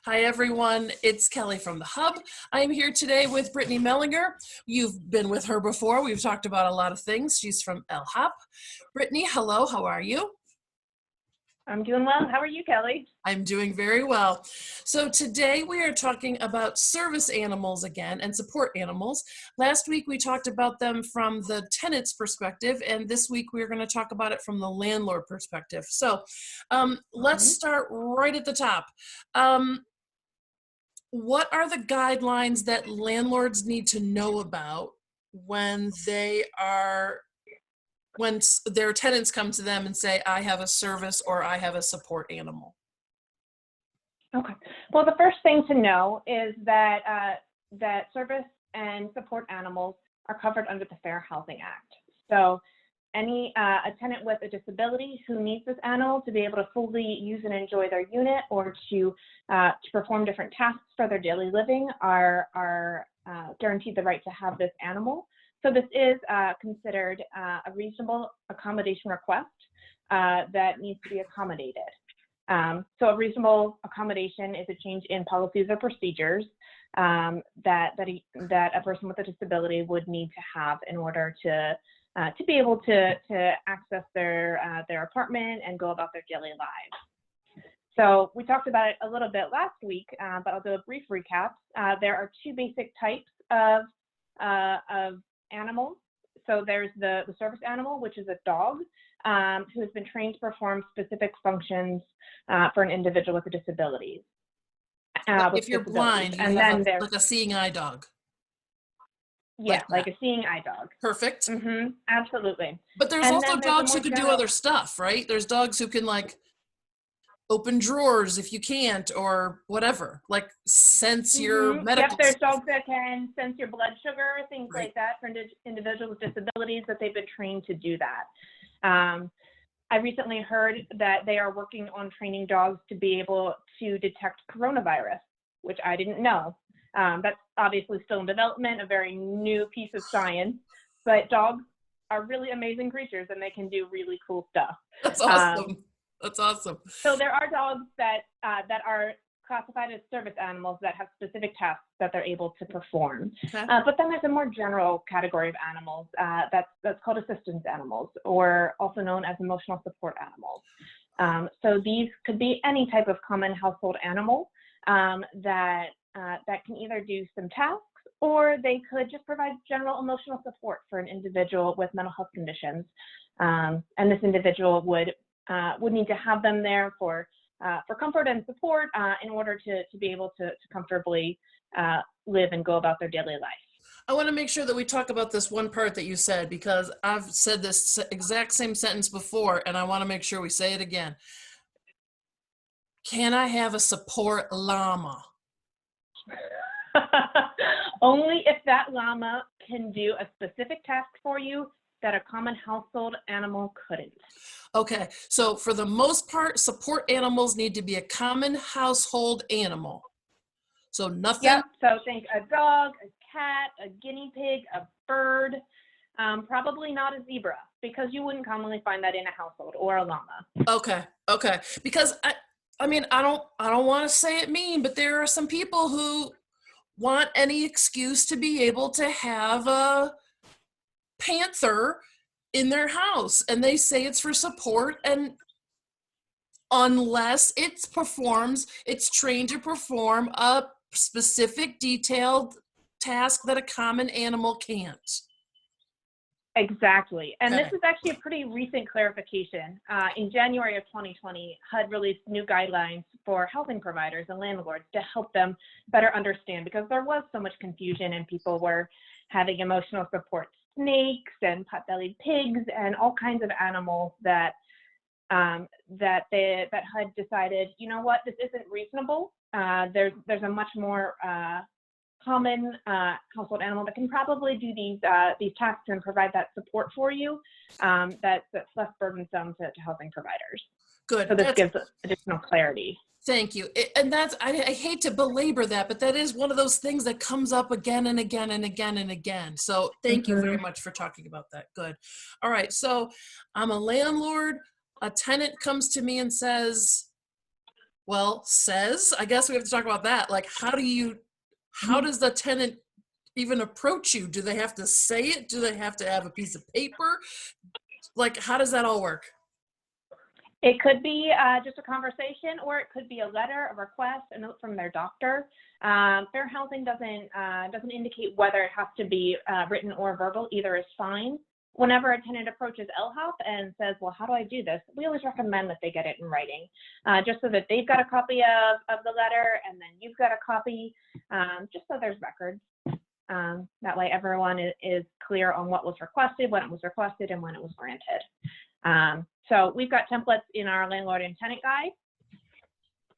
Hi everyone, it's Kelly from the Hub. I'm here today with Brittany Mellinger. You've been with her before. We've talked about a lot of things. She's from El Hub. Brittany, hello, how are you? I'm doing well. How are you, Kelly? I'm doing very well. So today we are talking about service animals again and support animals. Last week we talked about them from the tenant's perspective, and this week we're going to talk about it from the landlord perspective. So let's start right at the top. What are the guidelines that landlords need to know about when their tenants come to them and say, I have a service or I have a support animal? Okay. Well, the first thing to know is that that service and support animals are covered under the Fair Housing Act. So a tenant with a disability who needs this animal to be able to fully use and enjoy their unit or to perform different tasks for their daily living are guaranteed the right to have this animal. So this is considered a reasonable accommodation request that needs to be accommodated. So a reasonable accommodation is a change in policies or procedures that a person with a disability would need to have in order to be able to access their apartment and go about their daily lives. So we talked about it a little bit last week, but I'll do a brief recap. There are two basic types of animals. So there's the service animal, which is a dog who has been trained to perform specific functions for an individual with a disability. If you're blind, and then there's like a seeing eye dog. Yeah, like a seeing eye dog. Perfect. Mm-hmm, absolutely. But there's also dogs who can do other stuff, right? There's dogs who can like open drawers if you can't, or whatever, like sense your medical. Yep, there's dogs that can sense your blood sugar, things like that for individuals with disabilities that they've been trained to do that. I recently heard that they are working on training dogs to be able to detect coronavirus, which I didn't know. That's obviously still in development, a very new piece of science, but dogs are really amazing creatures and they can do really cool stuff. That's awesome. That's awesome. So there are dogs that are classified as service animals that have specific tasks that they're able to perform. Okay. But then there's a more general category of animals that's called assistance animals, or also known as emotional support animals. So these could be any type of common household animal that can either do some tasks, or they could just provide general emotional support for an individual with mental health conditions. And this individual would need to have them there for comfort and support in order to be able to comfortably live and go about their daily life. I want to make sure that we talk about this one part that you said, because I've said this exact same sentence before, and I want to make sure we say it again. Can I have a support llama? Only if that llama can do a specific task for you that a common household animal couldn't. Okay, so for the most part, support animals need to be a common household animal. So nothing. Yep, so think a dog, a cat, a guinea pig, a bird, probably not a zebra, because you wouldn't commonly find that in a household, or a llama. Okay, because I mean, I don't want to say it mean, but there are some people who want any excuse to be able to have a panther in their house, and they say it's for support, and unless it's trained to perform a specific detailed task that a common animal can't. Exactly. And this is actually a pretty recent clarification. In January of 2020, HUD released new guidelines for housing providers and landlords to help them better understand, because there was so much confusion and people were having emotional support snakes and pot-bellied pigs and all kinds of animals that HUD decided, you know what, this isn't reasonable. There's a much more common household animal that can probably do these tasks and provide that support for you, that's less burdensome to housing providers. Good. So this gives additional clarity. Thank you. And I hate to belabor that, but that is one of those things that comes up again and again and again and again. So thank you very much for talking about that. Good. All right. So I'm a landlord. A tenant comes to me and says, Well, says, I guess we have to talk about that. Like, how Mhm. does the tenant even approach you? Do they have to say it? Do they have to have a piece of paper? Like, how does that all work? It could be just a conversation, or it could be a letter, a request, a note from their doctor. Fair housing doesn't indicate whether it has to be written or verbal. Either is fine. Whenever a tenant approaches LHOP and says, "Well, how do I do this?" we always recommend that they get it in writing, just so that they've got a copy of the letter, and then you've got a copy, just so there's records. That way, everyone is clear on what was requested, when it was requested, and when it was granted. So we've got templates in our landlord and tenant guide,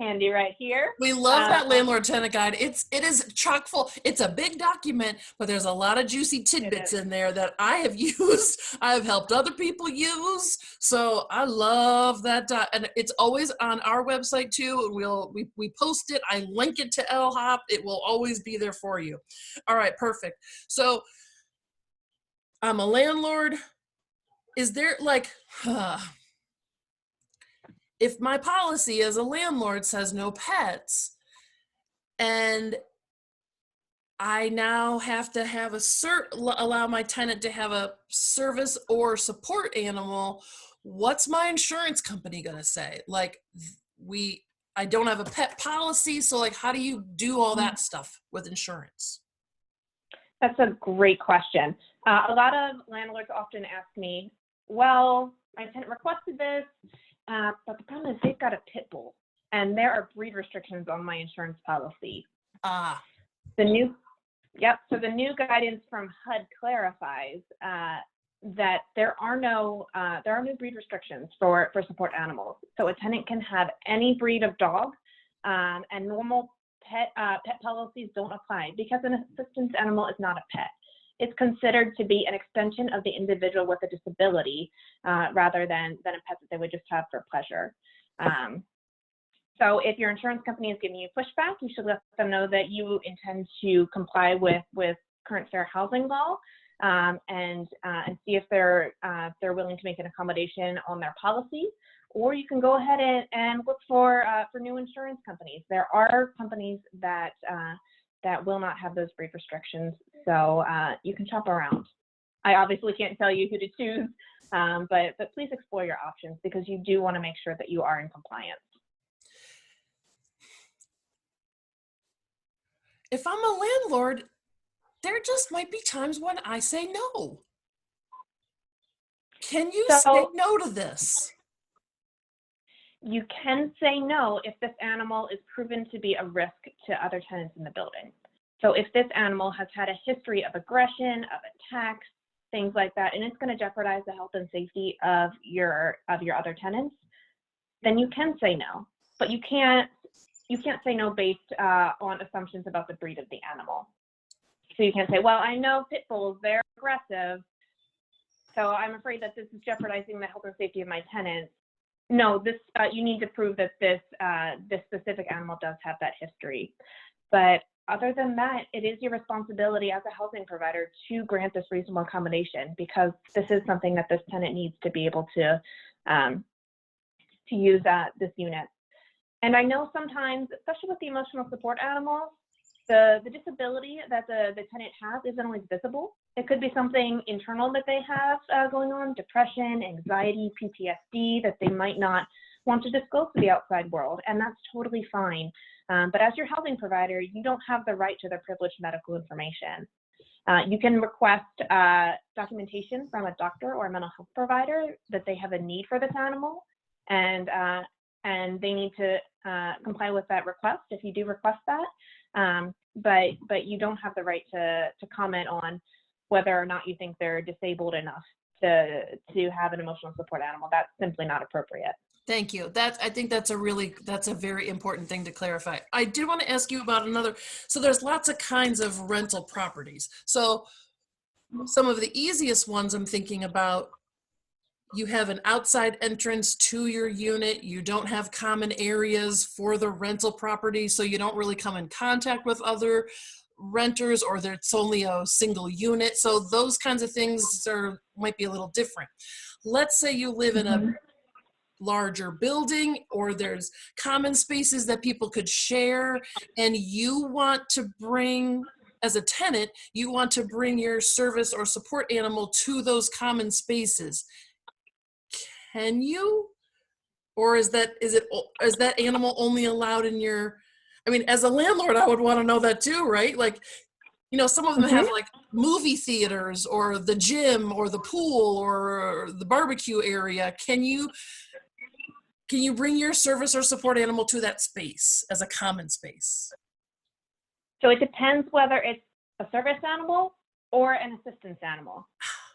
handy right here. We love that landlord tenant guide. It is chock full. It's a big document, but there's a lot of juicy tidbits in there that I have used. I have helped other people use. So I love that. And it's always on our website too. We post it. I link it to LHOP. It will always be there for you. All right, perfect. So I'm a landlord. Is there like, if my policy as a landlord says no pets, and I now have to have allow my tenant to have a service or support animal, what's my insurance company going to say? Like, I don't have a pet policy, so like, how do you do all that stuff with insurance? That's a great question. A lot of landlords often ask me, "Well, my tenant requested this, but the problem is they've got a pit bull, and there are breed restrictions on my insurance policy." Ah, The new Yep. So the new guidance from HUD clarifies that there are no breed restrictions for support animals. So a tenant can have any breed of dog, and normal pet policies don't apply because an assistance animal is not a pet. It's considered to be an extension of the individual with a disability, rather than a pet that they would just have for pleasure. So if your insurance company is giving you pushback, you should let them know that you intend to comply with current fair housing law, and see if they're willing to make an accommodation on their policy. Or you can go ahead and look for new insurance companies. There are companies that will not have those breed restrictions, so you can shop around. I obviously can't tell you who to choose, but please explore your options, because you do want to make sure that you are in compliance. if I'm a landlord, there just might be times when I say no. Can you say So no to this? you can say no if this animal is proven to be a risk to other tenants in the building. So if this animal has had a history of aggression, of attacks, things like that, and it's going to jeopardize the health and safety of your other tenants, then you can say no. But you can't say no based on assumptions about the breed of the animal. So you can't say, "Well, I know pit bulls, they're aggressive, so I'm afraid that this is jeopardizing the health and safety of my tenants." No, you need to prove that this specific animal does have that history. But other than that, it is your responsibility as a housing provider to grant this reasonable accommodation, because this is something that this tenant needs to be able to use this unit. And I know sometimes, especially with the emotional support animals, the disability that the tenant has isn't always visible. It could be something internal that they have going on, depression, anxiety, PTSD, that they might not want to disclose to the outside world, and that's totally fine. But as your housing provider, you don't have the right to their privileged medical information. You can request documentation from a doctor or a mental health provider that they have a need for this animal, and they need to comply with that request if you do request that. But you don't have the right to comment on whether or not you think they're disabled enough to have an emotional support animal. That's simply not appropriate. Thank you. I think that's a very important thing to clarify. I did want to ask you about so there's lots of kinds of rental properties. So some of the easiest ones I'm thinking about, you have an outside entrance to your unit. You don't have common areas for the rental property, so you don't really come in contact with other renters, or it's only a single unit. So those kinds of things might be a little different. Let's say you live in a larger building, or there's common spaces that people could share, and you want to bring, as a tenant, you want to bring your service or support animal to those common spaces. Can you? Or is that animal only allowed in your, I mean, as a landlord, I would want to know that too, right? Like, some of them Mhm. have like movie theaters or the gym or the pool or the barbecue area. Can you bring your service or support animal to that space as a common space? So it depends whether it's a service animal or an assistance animal.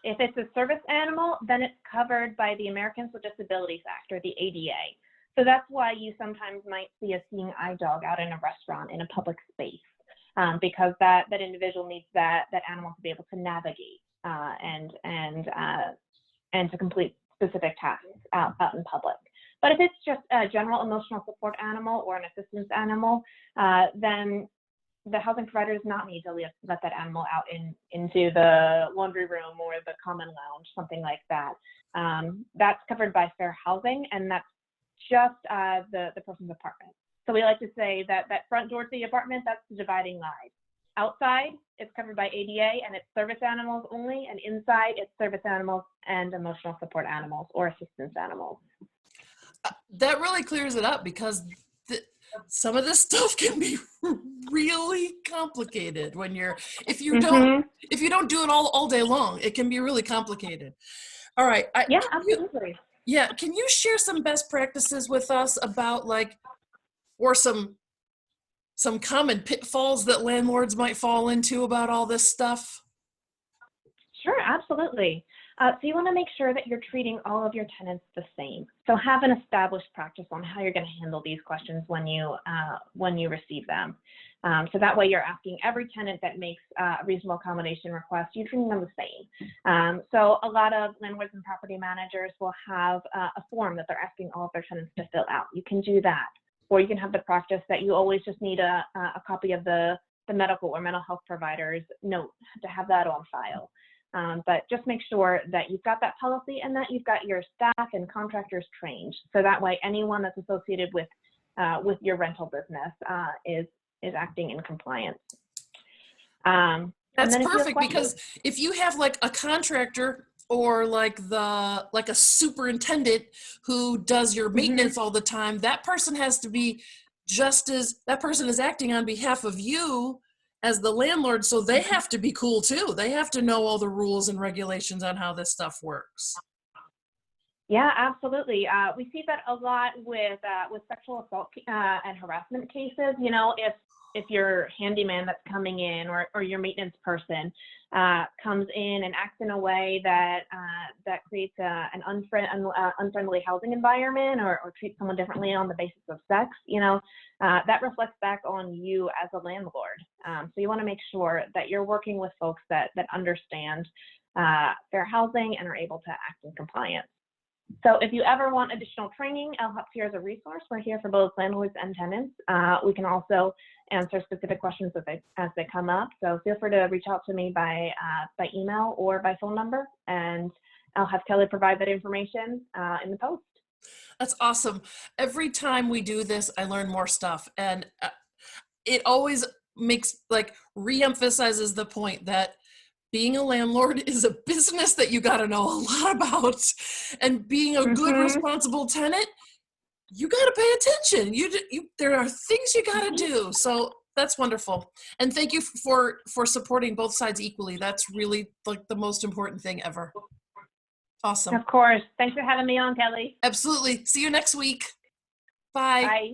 If it's a service animal, then it's covered by the Americans with Disabilities Act, or the ADA. So that's why you sometimes might see a seeing eye dog out in a restaurant in a public space, because that individual needs that animal to be able to navigate and to complete specific tasks out in public. But if it's just a general emotional support animal or an assistance animal, then the housing provider does not need to let that animal out into the laundry room or the common lounge, something like that. That's covered by fair housing, and that's just the person's apartment. So we like to say that front door to the apartment, that's the dividing line. Outside, it's covered by ADA, and it's service animals only, and inside, it's service animals and emotional support animals or assistance animals. That really clears it up, because some of this stuff can be really complicated if you don't do it all day long. It can be really complicated. All right. Yeah, absolutely. Can you share some best practices with us about or some common pitfalls that landlords might fall into about all this stuff? Sure, absolutely. So you want to make sure that you're treating all of your tenants the same. So have an established practice on how you're going to handle these questions when you receive them. So that way you're asking every tenant that makes a reasonable accommodation request, you're treating them the same. So a lot of landlords and property managers will have a form that they're asking all of their tenants to fill out. You can do that. Or you can have the practice that you always just need a copy of the medical or mental health provider's note to have that on file. But just make sure that you've got that policy and that you've got your staff and contractors trained. So that way anyone that's associated with your rental business is acting in compliance. That's perfect, because if you have like a contractor or like a superintendent who does your maintenance all the time, that person has to be that person is acting on behalf of you as the landlord, so they have to be cool too. They have to know all the rules and regulations on how this stuff works. Yeah, absolutely. We see that a lot with sexual assault and harassment cases. If your handyman that's coming in or your maintenance person comes in and acts in a way that creates an unfriendly housing environment or treats someone differently on the basis of sex, that reflects back on you as a landlord. So you want to make sure that you're working with folks that understand fair housing and are able to act in compliance. So if you ever want additional training, LHOP's here as a resource. We're here for both landlords and tenants. We can also answer specific questions as they come up. So feel free to reach out to me by email or by phone number, and I'll have Kelly provide that information in the post. That's awesome. Every time we do this, I learn more stuff, and it always reemphasizes the point that being a landlord is a business that you got to know a lot about, and being a good, responsible tenant, you got to pay attention. There are things you got to do. So that's wonderful. And thank you for supporting both sides equally. That's really like the most important thing ever. Awesome. Of course. Thanks for having me on, Kelly. Absolutely. See you next week. Bye. Bye.